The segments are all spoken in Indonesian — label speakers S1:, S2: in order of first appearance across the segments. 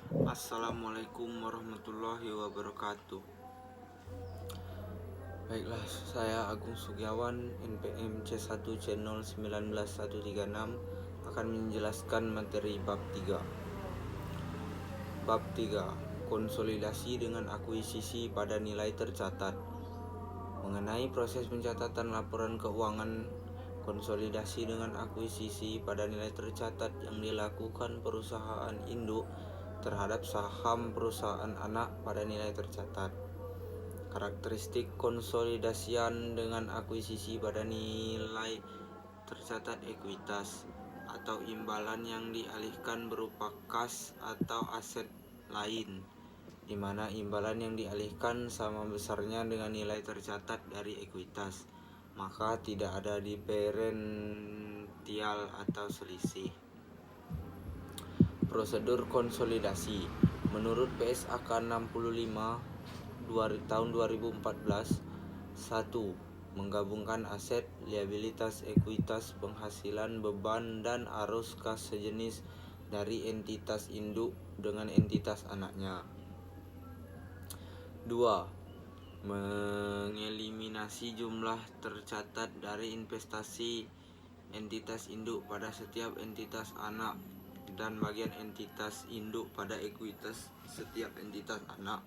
S1: Assalamualaikum warahmatullahi wabarakatuh. Baiklah, saya Agung Sugiawan, NPM C1C019136 akan menjelaskan materi bab 3. Bab 3. Konsolidasi dengan akuisisi pada nilai tercatat. Mengenai proses pencatatan laporan keuangan konsolidasi dengan akuisisi pada nilai tercatat yang dilakukan perusahaan induk terhadap saham perusahaan anak pada nilai tercatat. Karakteristik konsolidasian dengan akuisisi pada nilai tercatat ekuitas atau imbalan yang dialihkan berupa kas atau aset lain, di mana imbalan yang dialihkan sama besarnya dengan nilai tercatat dari ekuitas, maka tidak ada diferensial atau selisih. Prosedur konsolidasi menurut PSAK 65 tahun 2014. 1. Menggabungkan aset, liabilitas, ekuitas, penghasilan, beban, dan arus kas sejenis dari entitas induk dengan entitas anaknya. 2. Mengeliminasi jumlah tercatat dari investasi entitas induk pada setiap entitas anak dan bagian entitas induk pada ekuitas setiap entitas anak.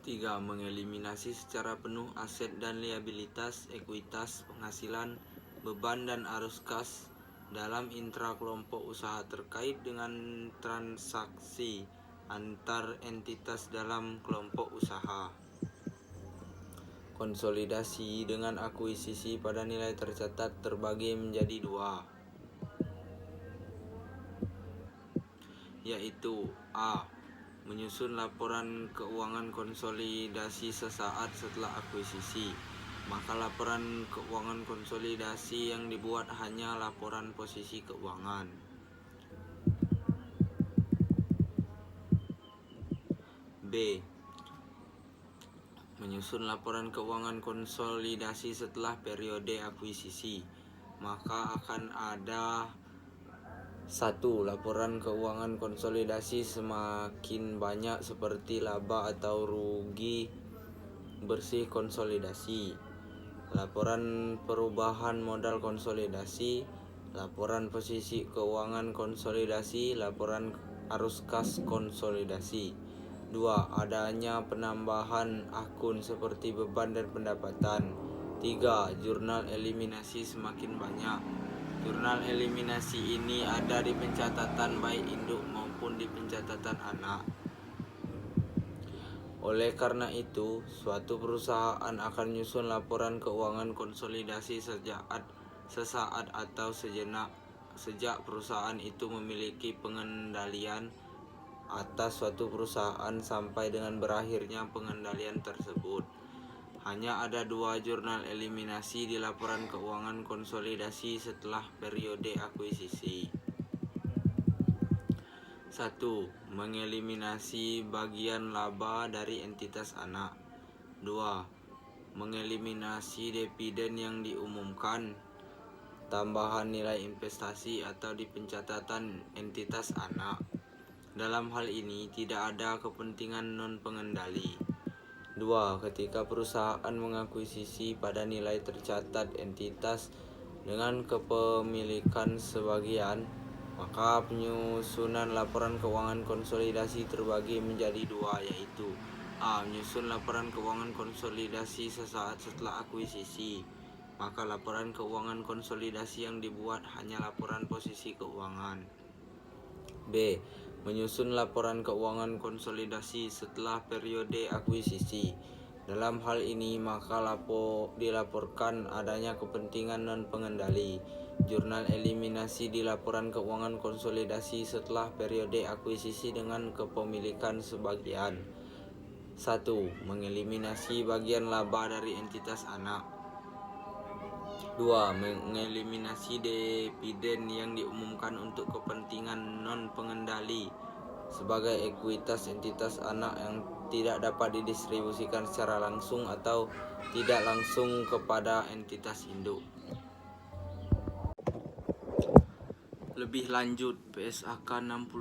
S1: 3. Mengeliminasi secara penuh aset dan liabilitas, ekuitas, penghasilan, beban, dan arus kas dalam intra kelompok usaha terkait dengan transaksi antar entitas dalam kelompok usaha. Konsolidasi dengan akuisisi pada nilai tercatat terbagi menjadi 2, yaitu A. Menyusun laporan keuangan konsolidasi sesaat setelah akuisisi, maka laporan keuangan konsolidasi yang dibuat hanya laporan posisi keuangan. B. Menyusun laporan keuangan konsolidasi setelah periode akuisisi, maka akan ada 1. Laporan keuangan konsolidasi semakin banyak seperti laba atau rugi bersih konsolidasi, laporan perubahan modal konsolidasi, laporan posisi keuangan konsolidasi, laporan arus kas konsolidasi. 2. Adanya penambahan akun seperti beban dan pendapatan. 3. Jurnal eliminasi semakin banyak. Jurnal eliminasi ini ada di pencatatan baik induk maupun di pencatatan anak. Oleh karena itu, suatu perusahaan akan menyusun laporan keuangan konsolidasi sesaat atau sejenak sejak perusahaan itu memiliki pengendalian atas suatu perusahaan sampai dengan berakhirnya pengendalian tersebut. Hanya ada 2 jurnal eliminasi di laporan keuangan konsolidasi setelah periode akuisisi. 1. Mengeliminasi bagian laba dari entitas anak. 2. Mengeliminasi dividen yang diumumkan, tambahan nilai investasi atau di pencatatan entitas anak. Dalam hal ini tidak ada kepentingan non-pengendali. 2. Ketika perusahaan mengakuisisi pada nilai tercatat entitas dengan kepemilikan sebagian, maka penyusunan laporan keuangan konsolidasi terbagi menjadi 2, yaitu A. Menyusun laporan keuangan konsolidasi sesaat setelah akuisisi, maka laporan keuangan konsolidasi yang dibuat hanya laporan posisi keuangan. B. Menyusun laporan keuangan konsolidasi setelah periode akuisisi. Dalam hal ini maka dilaporkan adanya kepentingan non-pengendali. Jurnal eliminasi di laporan keuangan konsolidasi setelah periode akuisisi dengan kepemilikan sebagian. 1. Mengeliminasi bagian laba dari entitas anak. 2. Mengeliminasi dividen yang diumumkan untuk kepentingan non-pengendali sebagai ekuitas entitas anak yang tidak dapat didistribusikan secara langsung atau tidak langsung kepada entitas induk. Lebih lanjut, PSAK 65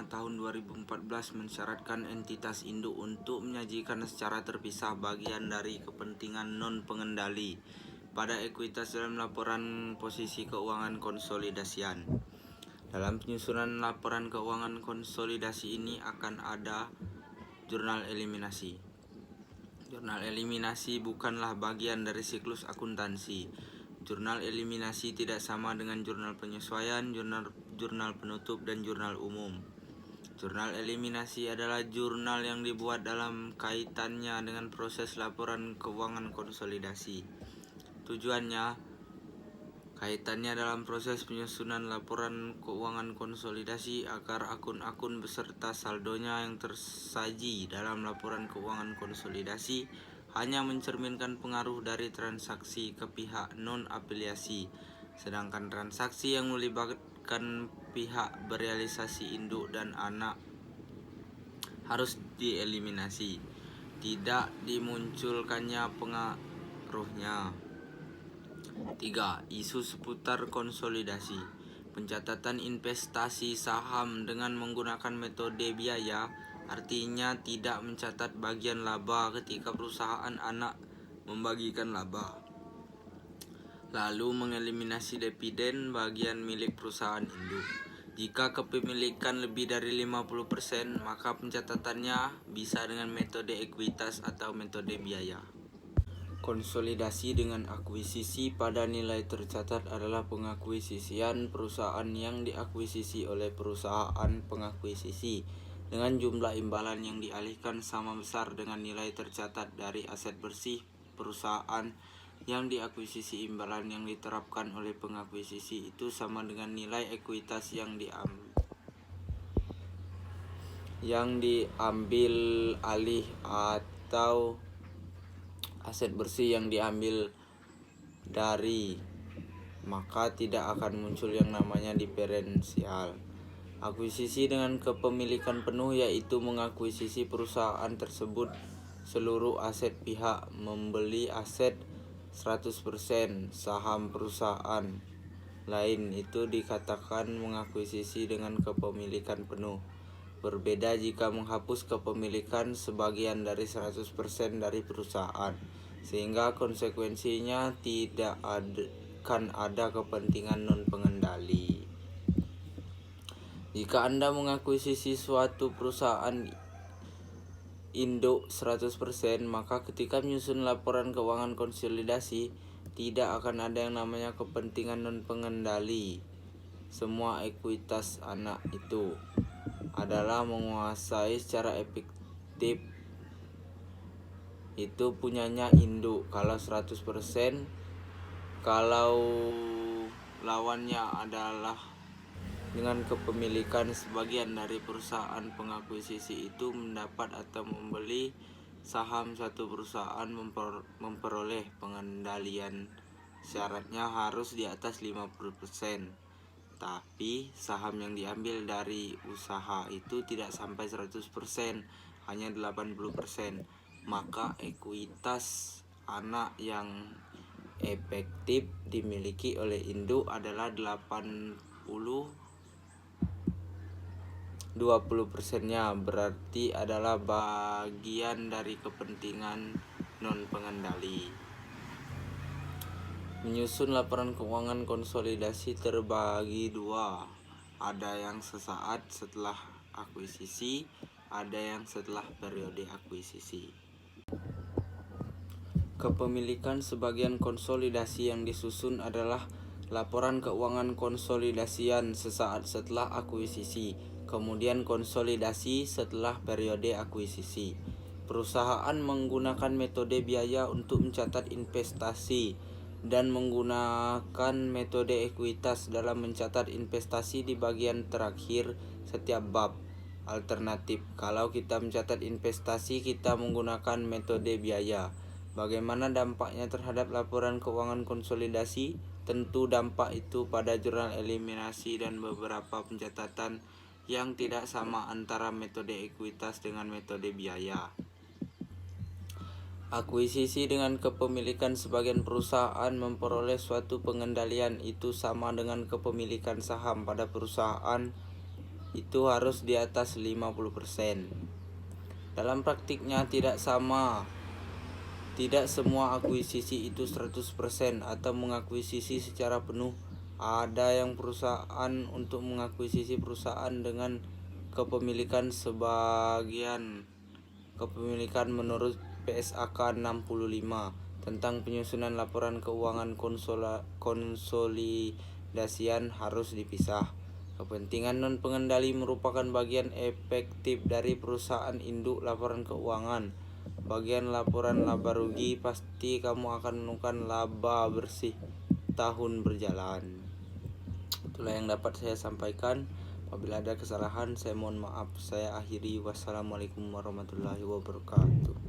S1: tahun 2014 mensyaratkan entitas induk untuk menyajikan secara terpisah bagian dari kepentingan non-pengendali pada ekuitas dalam laporan posisi keuangan konsolidasian. Dalam penyusunan laporan keuangan konsolidasi ini akan ada jurnal eliminasi. Jurnal eliminasi bukanlah bagian dari siklus akuntansi. Jurnal eliminasi tidak sama dengan jurnal penyesuaian, jurnal penutup, dan jurnal umum. Jurnal eliminasi adalah jurnal yang dibuat dalam kaitannya dengan proses laporan keuangan konsolidasi. Tujuannya, kaitannya dalam proses penyusunan laporan keuangan konsolidasi agar akun-akun beserta saldonya yang tersaji dalam laporan keuangan konsolidasi hanya mencerminkan pengaruh dari transaksi ke pihak non-afiliasi, sedangkan transaksi yang melibatkan pihak berealisasi induk dan anak harus dieliminasi, tidak dimunculkannya pengaruhnya. 3. Isu seputar konsolidasi. Pencatatan investasi saham dengan menggunakan metode biaya artinya tidak mencatat bagian laba ketika perusahaan anak membagikan laba, lalu mengeliminasi dividen bagian milik perusahaan induk. Jika kepemilikan lebih dari 50%, maka pencatatannya bisa dengan metode ekuitas atau metode biaya. Konsolidasi dengan akuisisi pada nilai tercatat adalah pengakuisisian perusahaan yang diakuisisi oleh perusahaan pengakuisisi dengan jumlah imbalan yang dialihkan sama besar dengan nilai tercatat dari aset bersih perusahaan yang diakuisisi. Imbalan yang diterapkan oleh pengakuisisi itu sama dengan nilai ekuitas yang diambil alih atau aset bersih yang diambil dari, maka tidak akan muncul yang namanya diferensial. Akuisisi dengan kepemilikan penuh yaitu mengakuisisi perusahaan tersebut seluruh aset pihak membeli aset 100% saham perusahaan lain, itu dikatakan mengakuisisi dengan kepemilikan penuh. Berbeda jika menghapus kepemilikan sebagian dari 100% dari perusahaan, sehingga konsekuensinya tidak akan ada kepentingan non-pengendali. Jika Anda mengakuisisi suatu perusahaan induk 100%, maka ketika menyusun laporan keuangan konsolidasi tidak akan ada yang namanya kepentingan non-pengendali. Semua ekuitas anak itu adalah menguasai secara efektif itu punyanya induk kalau 100%, kalau lawannya adalah dengan kepemilikan sebagian dari perusahaan pengakuisisi itu mendapat atau membeli saham satu perusahaan memperoleh pengendalian. Syaratnya harus di atas 50%. Tapi saham yang diambil dari usaha itu tidak sampai 100%, hanya 80%. Maka ekuitas anak yang efektif dimiliki oleh induk adalah 20%-nya, berarti adalah bagian dari kepentingan non-pengendali. Menyusun laporan keuangan konsolidasi terbagi dua. Ada yang sesaat setelah akuisisi, ada yang setelah periode akuisisi. Kepemilikan sebagian konsolidasi yang disusun adalah laporan keuangan konsolidasian sesaat setelah akuisisi, kemudian konsolidasi setelah periode akuisisi. Perusahaan menggunakan metode biaya untuk mencatat investasi dan menggunakan metode ekuitas dalam mencatat investasi di bagian terakhir setiap bab. Alternatif, kalau kita mencatat investasi kita menggunakan metode biaya. Bagaimana dampaknya terhadap laporan keuangan konsolidasi? Tentu dampak itu pada jurnal eliminasi dan beberapa pencatatan yang tidak sama antara metode ekuitas dengan metode biaya. Akuisisi dengan kepemilikan sebagian perusahaan memperoleh suatu pengendalian itu sama dengan kepemilikan saham pada perusahaan itu harus di atas 50%. Dalam praktiknya tidak sama. Tidak semua akuisisi itu 100% atau mengakuisisi secara penuh. Ada yang perusahaan untuk mengakuisisi perusahaan dengan kepemilikan sebagian kepemilikan menurut PSAK 65 tentang penyusunan laporan keuangan konsolidasian harus dipisah. Kepentingan non-pengendali merupakan bagian efektif dari perusahaan induk laporan keuangan. Bagian laporan laba rugi pasti kamu akan menemukan laba bersih tahun berjalan. Itulah yang dapat saya sampaikan. Apabila ada kesalahan saya mohon maaf. Saya akhiri. Wassalamualaikum warahmatullahi wabarakatuh.